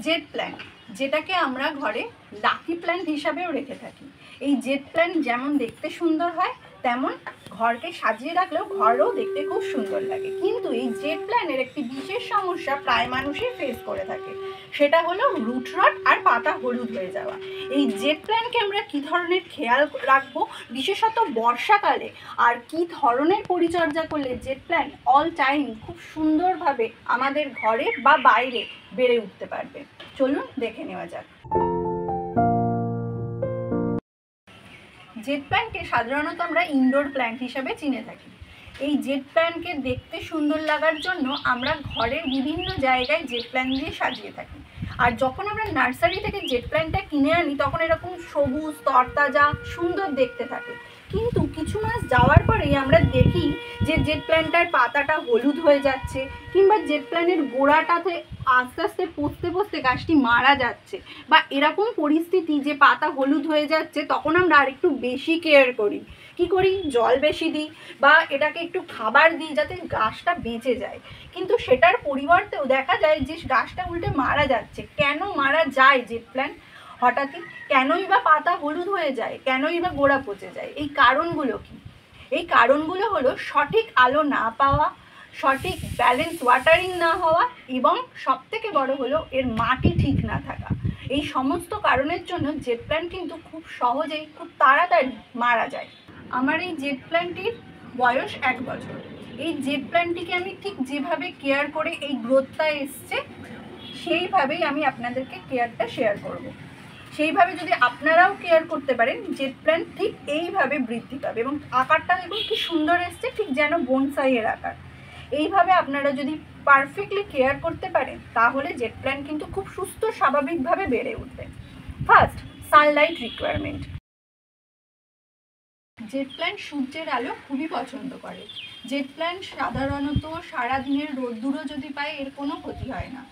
Jet plant, যেটাকে আমরা ঘরে লাকি প্ল্যান্ট হিসাবেও রেখে থাকি। এই জেট প্ল্যান্ট যেমন দেখতে সুন্দর হয়, তেমন ঘরকে সাজিয়ে রাখলেও ঘরও দেখতে খুব সুন্দর লাগে। কিন্তু এই জেট প্ল্যান্টের একটি বিশেষ সমস্যা প্রায় মানুষই ফেস করে থাকে, সেটা হলো রুট রট আর পাতা হলুদ হয়ে যাওয়া। এই জেট প্ল্যান্টকে আমরা কী ধরনের খেয়াল রাখবো, বিশেষত বর্ষাকালে, আর কি ধরনের পরিচর্যা করলে জেট প্ল্যান্ট অল টাইম খুব সুন্দরভাবে আমাদের ঘরে বা বাইরে বেড়ে উঠতে পারবে, চলুন দেখে নেওয়া যাক। জেট প্ল্যান্টকে সাধারণত আমরা ইনডোর প্ল্যান্ট হিসাবে চিনে থাকি। এই জেট প্ল্যান্টকে দেখতে সুন্দর লাগার জন্য আমরা ঘরের বিভিন্ন জায়গায় জেট প্ল্যান্ট দিয়ে সাজিয়ে থাকি। আর যখন আমরা নার্সারি থেকে জেট প্ল্যান্টটা কিনে আনি, তখন এরকম সবুজ তরতাজা সুন্দর দেখতে থাকে। কিন্তু কিছু মাস যাওয়ার পরেই আমরা দেখি যে জেট প্ল্যান্টটার পাতাটা হলুদ হয়ে যাচ্ছে, কিংবা জেট প্ল্যান্টের গোড়াটাতে আস্তে আস্তে পচতে পচতে গাছটি মারা যাচ্ছে, বা এরকম পরিস্থিতি যে পাতা হলুদ হয়ে যাচ্ছে, তখন আমরা আরেকটু বেশি কেয়ার করি। কি করি? জল বেশি দিই বা এটাকে একটু খাবার দিই যাতে গাছটা বেঁচে যায়। কিন্তু সেটার পরিবর্তেও দেখা যায় যে গাছটা উল্টে মারা যাচ্ছে। কেন মারা যায় জেট প্ল্যান্ট হঠাৎই? কেনই বা পাতা হলুদ হয়ে যায়? কেনই বা গোড়া পচে যায়? এই কারণগুলো কি? এই কারণগুলো হলো সঠিক আলো না পাওয়া, সঠিক ব্যালেন্স ওয়াটারিং না হওয়া, এবং সবথেকে বড় হলো এর মাটি ঠিক না থাকা। এই সমস্ত কারণের জন্য জেট প্ল্যান্ট কিন্তু খুব সহজেই, খুব তাড়াতাড়ি মারা যায়। আমার এই জেট প্ল্যান্টটির বয়স 1 বছর। এই জেট প্ল্যান্টটিকে আমি ঠিক যেভাবে কেয়ার করে এই গ্রোথটা এসছে, সেইভাবেই আমি আপনাদেরকে কেয়ারটা শেয়ার করব। সেইভাবে যদি আপনারাও কেয়ার করতে পারেন, জেট প্ল্যান্ট ঠিক এইভাবে বৃদ্ধি পাবে। এবং আকারটা দেখুন কি সুন্দর এসছে, ঠিক যেন বনসাইয়ের আকার। এইভাবে আপনারা যদি পারফেক্টলি কেয়ার করতে পারেন, তাহলে জেট প্ল্যান্ট কিন্তু খুব সুস্থ স্বাভাবিকভাবে বেড়ে উঠবে। First, Sunlight requirement. Jet plant সূর্যের আলো খুবই পছন্দ করে। জেট প্ল্যান্ট সাধারণত সারাদিনের রোদ্দুরও যদি পায়, এর কোনো ক্ষতি হয় না।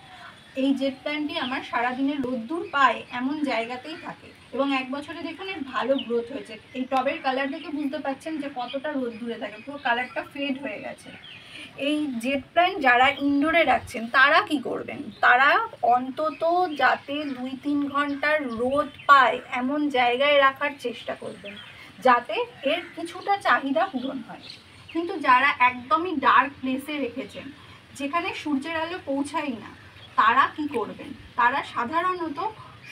এই জেট প্ল্যান্টটি আমার সারাদিনের রোদ্দুর পায় এমন জায়গাতেই থাকে, এবং 1 বছরে দেখুন এর ভালো গ্রোথ হয়েছে। এই টবের কালার দেখে বুঝতে পারছেন যে কতটা রোদ্দুরে থাকে, পুরো কালারটা ফেড হয়ে গেছে। এই জেট প্ল্যান্ট যারা ইনডোরে রাখছেন, তারা কি করবেন? তারা অন্তত যাতে 2-3 ঘন্টার রোদ পায় এমন জায়গায় রাখার চেষ্টা করবেন, যাতে এর কিছুটা চাহিদা পূরণ হয়। কিন্তু যারা একদমই ডার্ক প্লেসে রেখেছেন, যেখানে সূর্যের আলো পৌঁছায় না, তারা কি করবেন? তারা সাধারণত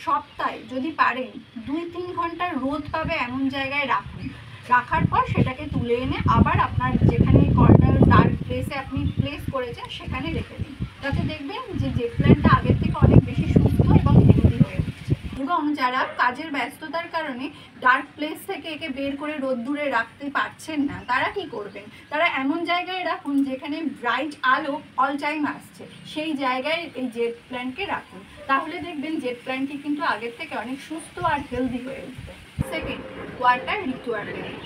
সপ্তাহে যদি পারেন 2-3 ঘন্টার রোদ পাবে এমন জায়গায় রাখুন। রাখার পর সেটাকে তুলে এনে আবার আপনার যেখানে কর্নার ডার্ক প্লেসে আপনি প্লেস করেছেন সেখানে রেখে দিন। তাতে দেখবেন যে জেট প্ল্যান্টটা আগের থেকে অনেক বেশি সুস্থ এবং হেলদি হয়ে উঠছে। এবং যারা কাজের ব্যস্ততার কারণে ডার্ক প্লেস থেকে একে বের করে রোদ্দুরে রাখতে পারছেন না, তারা কি করবেন? তারা এমন জায়গায় রাখুন যেখানে ব্রাইট আলো অল টাইম আসছে, সেই জায়গায় এই জেট প্ল্যান্টকে রাখুন। তাহলে দেখবেন জেট প্ল্যান্টটি কিন্তু আগের থেকে অনেক সুস্থ আর হেলদি হয়ে উঠবে। Second, water requirement.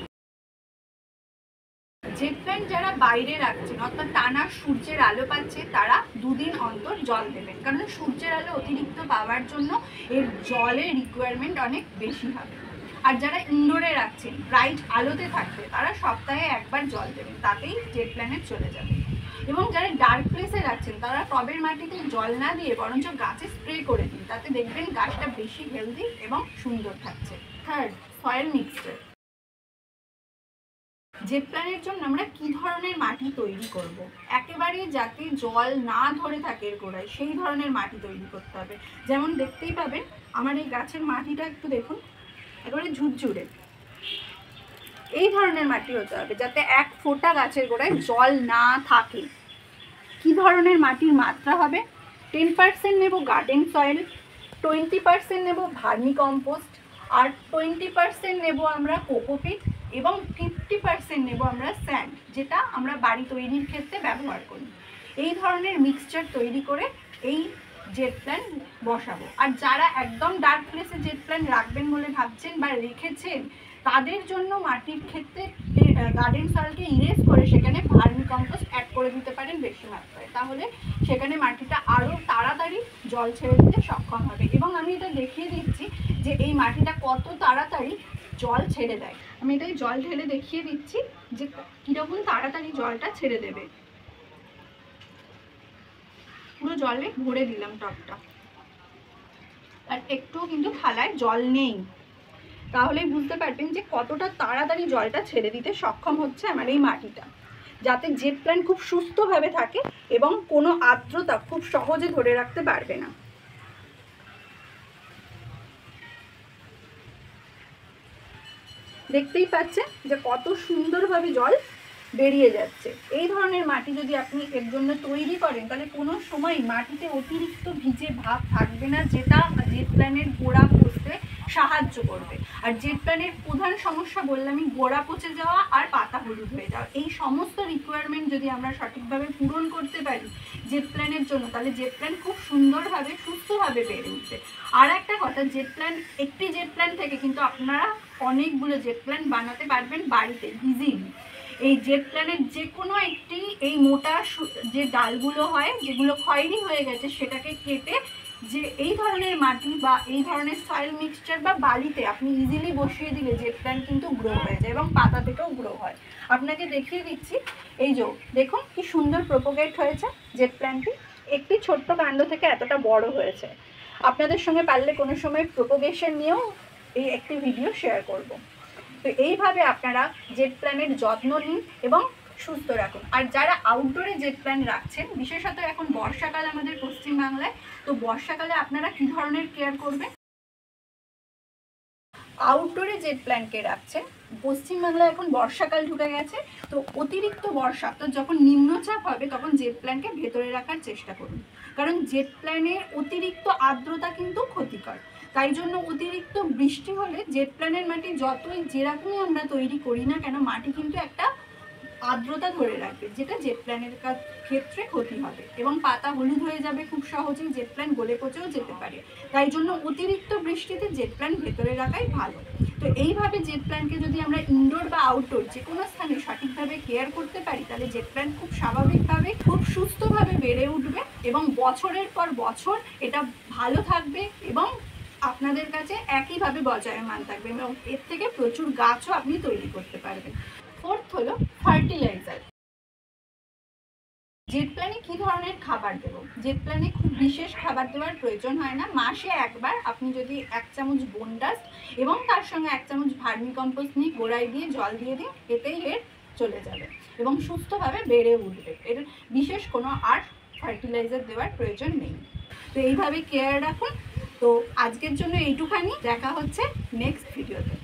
Jet plant যারা বাইরে রাখছেন, অর্থাৎ টানা সূর্যের আলো পাচ্ছে, তারা 2 দিন অন্তর জল দেবেন। কারণ সূর্যের আলো অতিরিক্ত পাওয়ার জন্য এর জলের রিকোয়ারমেন্ট অনেক বেশি হবে। আর যারা ইনডোরে রাখছেন, ব্রাইট আলোতে থাকবে, তারা সপ্তাহে 1 বার জল দেবেন, তাতেই জেট প্ল্যান্ট চলে যাবে। এবং যারা ডার্ক প্লেসে রাখছেন, তারা টবের মাটিতে জল না দিয়ে বরঞ্চ গাছে স্প্রে করে দিন, তাতে দেখবেন গাছটা বেশি হেলদি এবং সুন্দর থাকছে। Third, soil mixture. জেট প্ল্যান্টের জন্য আমরা কি ধরনের মাটি তৈরি করব? একেবারে যাতে জল না ধরে থাকে এর গোড়ায়, সেই ধরনের মাটি তৈরি করতে হবে। যেমন দেখতেই পাবেন আমার এই গাছের মাটিটা একটু দেখুন, একেবারে ঝুরঝুরে। এই ধরনের মাটি হতে হবে যাতে 1 ফোঁটা গাছের গোড়ায় জল না থাকে। কি ধরনের মাটির মাত্রা হবে? 10% নেব গার্ডেন সয়েল, 20% নেব ভার্মি কম্পোস্ট, আর 20% নেব আমরা কোকোপিট, এবং 50% নেব আমরা স্যান্ড, যেটা আমরা বাড়ি তৈরির ক্ষেত্রে ব্যবহার করি। এই ধরনের মিক্সচার তৈরি করে এই জেট প্ল্যান্ট বসাবো। আর যারা একদম ডার্ক প্লেসে জেট প্ল্যান্ট রাখবেন বলে ভাবছেন বা রেখেছেন, তাদের জন্য মাটির ক্ষেত্রে গার্ডেন সয়েলকে ইরেজ করে সেখানে ভার্মি কম্পোস্ট অ্যাড করে দিতে পারেন বেশি মাত্রায়। তাহলে সেখানে মাটিটা আরও তাড়াতাড়ি জল ছেড়ে দিতে সক্ষম হবে। এবং আমি এটা দেখিয়ে দিচ্ছি যে এই মাটিটা কত তাড়াতাড়ি জল ছেড়ে দেয়। আমি এটাই জল ঢেলে দেখিয়ে দিচ্ছি যে কীরকম তাড়াতাড়ি জলটা ছেড়ে দেবে। পুরো জলে ভরে দিলাম টবটা। আর একটুও কিন্তু থালায় জল নেই, তাহলেই বুঝতে পারবেন যে কতটা তাড়াতাড়ি জলটা ছেড়ে দিতে সক্ষম হচ্ছে আমার এই মাটিটা, যাতে জেট প্ল্যান্ট খুব সুস্থভাবে থাকে এবং কোনো আর্দ্রতা খুব সহজে ধরে রাখতে পারবে না। দেখতেই পাচ্ছেন যে কত সুন্দরভাবে জল বেরিয়ে যাচ্ছে। এই ধরনের মাটি যদি আপনি এর জন্য তৈরি করেন তাহলে কোনো সময় মাটিতে অতিরিক্ত ভিজে ভাব থাকবে না, যেটা জেট প্ল্যানের গোড়া পচতে সাহায্য করবে। আর জেট প্ল্যানের প্রধান সমস্যা বললামই, গোড়া পচে যাওয়া আর পাতা হলুদ হয়ে যাওয়া। এই সমস্ত রিকোয়ারমেন্ট যদি আমরা সঠিকভাবে পূরণ করতে পারি জেট প্ল্যানের জন্য, তাহলে জেট প্ল্যান খুব সুন্দরভাবে সুস্থভাবে বেড়ে উঠবে। আর একটা কথা, জেট প্ল্যান, একটি জেট প্ল্যান থেকে কিন্তু আপনারা অনেকগুলো জেট প্ল্যান বানাতে পারবেন বাড়িতে ইজিলি। এই জেট প্ল্যানের যে কোনো একটি এই মোটা যে ডালগুলো হয়, যেগুলো খয়েরি হয়ে গেছে, সেটাকে কেটে যে এই ধরনের মাটি বা এই ধরনের সয়েল মিক্সচার বা বালিতে আপনি ইজিলি বসিয়ে দিলে জেট প্ল্যান্ট কিন্তু গ্রো হয়ে যায় এবং পাতা থেকেও গ্রো হয়। আপনাকে দেখিয়ে দিচ্ছি, এই যে দেখুন কি সুন্দর প্রোপোগেট হয়েছে জেট প্ল্যান্টটি, একটি ছোট্ট কাণ্ড থেকে এতটা বড় হয়েছে। আপনাদের সঙ্গে পারলে কোনো সময় প্রোপোগেশন নিয়েও এই একটি ভিডিও শেয়ার করব। তো এইভাবে আপনারা জেট প্ল্যানের যত্ন নিন এবং সুস্থ রাখুন। আর যারা আউটডোরে জেট প্ল্যান রাখছেন, বিশেষত এখন বর্ষাকাল আমাদের পশ্চিমবাংলায়, তো বর্ষাকালে আপনারা কী ধরনের কেয়ার করবেন? আউটডোরে জেট প্ল্যানকে রাখছেন, পশ্চিমবাংলায় এখন বর্ষাকাল ঢুকে গেছে, তো অতিরিক্ত বর্ষা, তো যখন নিম্নচাপ হবে তখন জেট প্ল্যানকে ভেতরে রাখার চেষ্টা করুন, কারণ জেট প্ল্যানের অতিরিক্ত আর্দ্রতা কিন্তু ক্ষতিকর। তাই জন্য অতিরিক্ত বৃষ্টি হলে জেট প্ল্যানের মাটি যতই যেরকমই আমরা তৈরি করি না কেন, মাটি কিন্তু একটা আর্দ্রতা ধরে রাখবে, যেটা জেট প্ল্যানের ক্ষেত্রে ক্ষতি হবে এবং পাতা হলুদ হয়ে যাবে খুব সহজেই, জেট প্ল্যান গলে পচেও যেতে পারে। তাই জন্য অতিরিক্ত বৃষ্টিতে জেট প্ল্যান ভেতরে রাখাই ভালো। তো এইভাবে জেট প্ল্যানকে যদি আমরা ইনডোর বা আউটডোর যে কোনো স্থানে সঠিকভাবে কেয়ার করতে পারি, তাহলে জেট প্ল্যান খুব স্বাভাবিকভাবে খুব সুস্থভাবে বেড়ে উঠবে এবং বছরের পর বছর এটা ভালো থাকবে এবং আপনাদের কাছে একইভাবে বজায়মান থাকবে এবং এর থেকে প্রচুর গাছও আপনি তৈরি করতে পারবেন। ফোর্থ হলো ফার্টিলাইজার। জেট প্ল্যানে কী ধরনের খাবার দেবো? জেট প্ল্যানে খুব বিশেষ খাবার দেওয়ার প্রয়োজন হয় না। মাসে একবার আপনি যদি 1 চামচ বোনডাস্ট এবং তার সঙ্গে 1 চামচ ভার্মি কম্পোস্ট নিয়ে গোড়ায় দিয়ে জল দিয়ে দিন, এতেই এর চলে যাবে এবং সুস্থভাবে বেড়ে উঠবে। এর বিশেষ কোনো আর ফার্টিলাইজার দেওয়ার প্রয়োজন নেই। তো এইভাবে কেয়ার রাখুন। তো আজকের জন্য এইটুখানি, দেখা হচ্ছে নেক্সট ভিডিওতে।